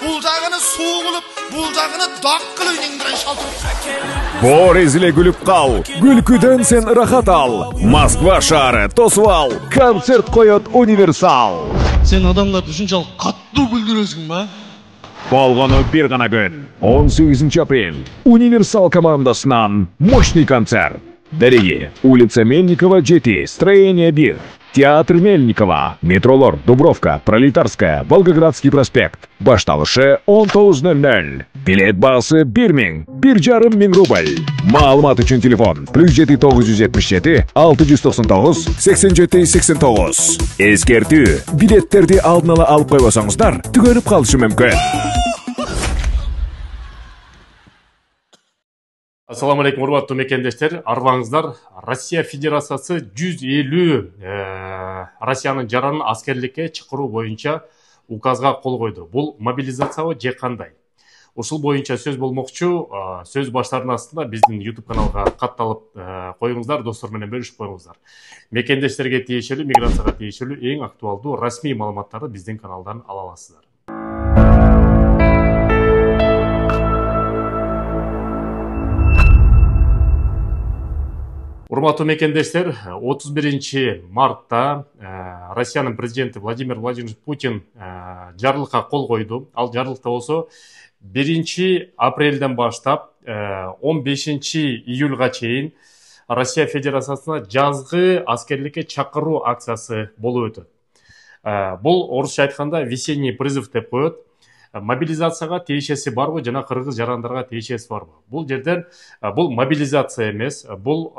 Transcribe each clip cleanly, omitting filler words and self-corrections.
Bul jagını suv kılıp, bul jagını dak kılıp indiren şaltırıp. Bor ezile gülüp kal. Gülküden sen rahat al. Moskva şahrı tosып al. Konцерт koyot Universal. Sen adamlar ушунчалык каттуу күлдүрөсүң ба? Болгону bir gana gün. 18 aprel. Universal komandasынан мощный концерт. Дороги. Улица Мельникова, 7, строение 1. Театр Мельникова. Метролор, Дубровка, Пролетарская, Волгоградский проспект. Башталышы 19:00. Билет бағасы 1000, 1,5 мың рубль. Маалымат үчүн телефон +7 977 699 87 89. Эскертүү, билеттерди алдын ала алып койбосоңуздар, түгөнүп калышы мүмкүн. Assalamu alaikum, урматтуу мекендештер. Арбаңыздар, Россия Федерациясы 150 Россиянын жаранын аскерликке чакыруу боюнча указга кол койду. Бул мобилизациябы же кандай? Ушул боюнча сөз болмокчу. Сөз баштарынын астында биздин YouTube каналга катталып коюңуздар, достор менен бөлүшүп коюңуздар. Мекендештерге тиешелүү, миграцияга тиешелүү эң актуалдуу расмий маалыматтарды биздин каналдан ала аласыздар. Урматтуу мекендештер, 31 мартта Россиянын президенти Владимир Владимирович Путин жарлыкка кол койду. Ал жарлыкта болсо 1 апрелден баштап 15 июлга чейин Россия Федерациясына жазгы аскерликке чакыруу акциясы болуп өтөт. Бул орусча айтканда весенний призыв деп коет. Мобилизацияга тиешеси барбы жана кыргыз жарандарга тиешеси барбы? Бул жерден бул мобилизация эмес, бул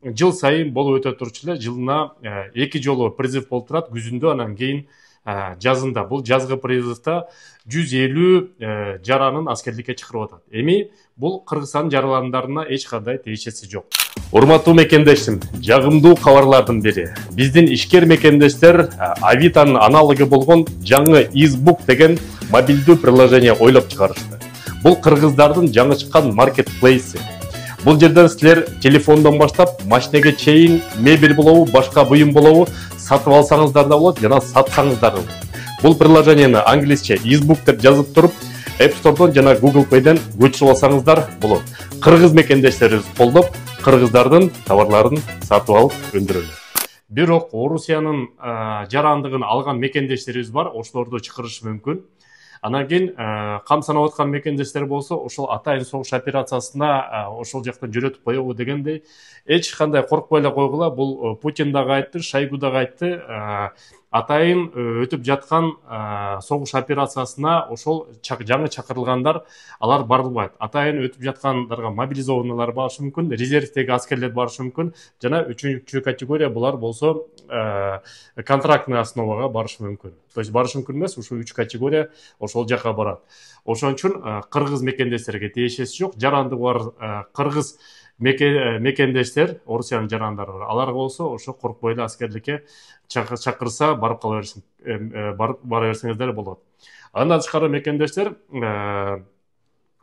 жыл сайын болуп өтө турчу эле, жылына 2 жолу призыв болуп турат, күзүндө, анан кийин жазында. Бул жазгы призывда 150 жаранын аскерликке чакырып атат. Эми бул Кыргызстан жарандарына эч кандай тиешеси жок. Урматтуу мекендештим, жагымдуу кабарлардын бири. Биздин ишкер мекендештер Авитанын аналогу болгон жаңы Избук деген мобилдүү приложение ойлоп чыгарышты. Бул кыргыздардын жаңы чыккан маркетплейси. Бул жерден силер телефондон баштап машинеге чейин мебель болобу, башка буюм болобу сатып алсаңыздар да болот, жана сатсаңыздар да болот. Бул приложениени англисче Избук деп жазып туруп, App Store'дон жана Google Play'ден көчүрүп алсаңыздар болот. Кыргыз мекендештерибиз колдоп, кыргыздардын товарларын сатып алып өндүрөлөт. Бирок Орусиянын жарандыгын алган мекендештерибиз бар, ошолорду чакырыш мүмкүн. Анан кийин камсанып аткан мекендештер болсо, ошол атайын согуш операциясына ошол жактан жөнөтүп коебу дегендей эч кандай коркпой эле койгула. Бул Путин дагы айтты, Шойгу дагы айтты. Атайын өтүп жаткан согуш операциясына ошол жаңы чакырылгандар алар барылбайт. Атайын өтүп жаткандарга мобилизованныйлар барышы мүмкүн, резервдеги аскерлер барышы мүмкүн, жана 3-чү категория булар болсо контрактный основага барышы мүмкүн. То есть барышы мүмкүн эмес, ушул 3 категория ошол жака барат. Ошон үчүн кыргыз мекендештерге тиешеси жок. Жарандыгы бар кыргыз мекендештер, Орусиянын жарандары бар. Аларга болсо ошо коркпой эле аскерликке чакырса барып кала бара берсеңиздер болот. Андан тышкары мекендештер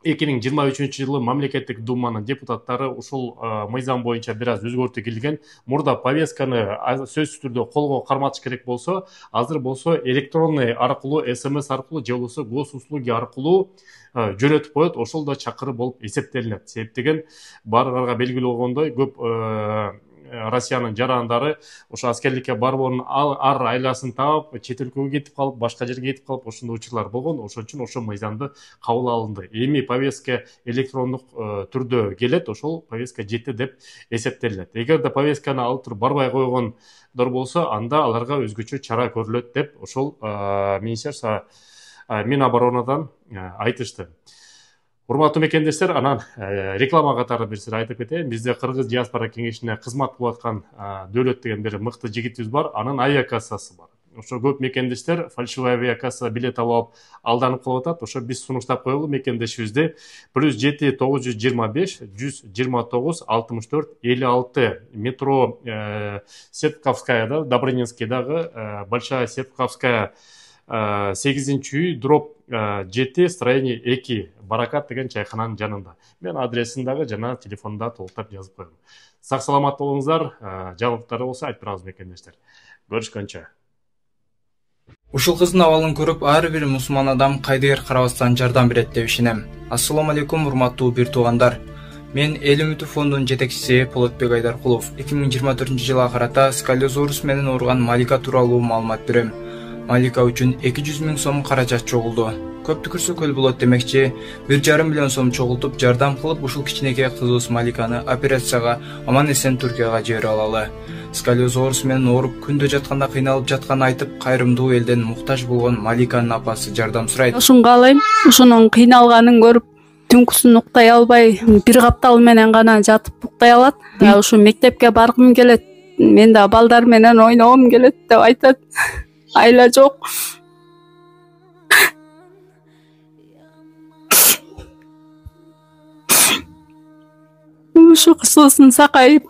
2023 жылы мамлекеттик думанын депутаттары ушул мыйзам боюнча бир аз өзгөртүү киргизген. Мурда повестканы сөзсүз түрдө колго карматыш керек болсо, азыр болсо электронный аркылуу, СМС аркылуу же болбосо госуслуги аркылуу жөнөтүп коет. Ошол да чакырып болуп эсептелинет. Себеп деген баарыңарга белгилүү болгондой, көп Россиянын жарандары ошо аскерликке барбоонун ар айласын таап, чет өлкөгө кетип калып, башка жерге кетип калып, ошондой учурлар болгон. Ошон үчүн ошол мыйзамды кабыл алынды. Эми повестка электрондук түрдө келет, ошол повестка жетти деп эсептелет. Эгерде повестканы алып туруп барбай койгондор болсо, анда аларга өзгөчө чара көрүлөт деп ошол министерство Миноборонадан айтышты. Урматтуу мекендештер, анан реклама катары бир сире айтып кетейин. Бизде Кыргыз диаспора кеңешине кызмат кылып аткан Дөөлөт деген бир мыкты жигитибиз бар. Анын авиакассасы бар. Ошо көп мекендештер фальшивый авиакасса билет алып алданып калып атат. Ошо биз сунуштап коелу мекендешибизди +7 925 129 64 56 метро Сетковскаяда, Добрынинскийдагы Большая Сетковская 8-үй дроп 7 строение 2 Баракат деген чайхананын жанында. Мен адресин дагы жана телефонда толуктап жазып коем. Сак саламат болуңуздар, жаңылыктар болсо айтып турабыз мекендештер. Görüşкөнчө. Ушул кыздын абалын көрүп, ар бир мусулман адам кайдыгер карабастан жардам берет деп ишенем. Ассаламу алейкум, урматтуу бир туугандар. Мен Эл үмүтү фондунун жетекчиси Полотбек Айдаркулов 2024-жылга карата сколиозорус менен ооруган Малика тууралуу маалымат берем. Малика үчүн 200 000 сом каражат чогулду. Көп түкүрсө көл болот демекчи, 1,5 миллион сом чогултуп жардам кылып ушул кичинекей кызыбыз Маликаны операцияга аман-эсен Түркияга жиберип алалы. Сколиозорус менен ооруп күндө жатканда кыйналып жатканын айтып, кайрымдуу элден муктаж болгон Маликанын апасы жардам сурайт. Ушун каалайм, ушунун кыйналганын көрүп, түнкүсүн уктай албай, бир каптал менен гана жатып уктай алат. Ушу мектепке баргым келет, мен да балдар менен ойногум келет деп айтат. Айла жок. Ушу кызыбыздын сакайып,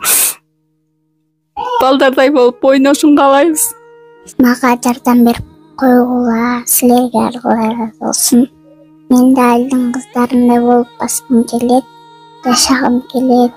балдардай болуп ойношун каалайбыз. Мага жардам берип койгула, силерге аргылар болсун. Мен да айдын кыздарындай болуп баскым келет, жашагым келет.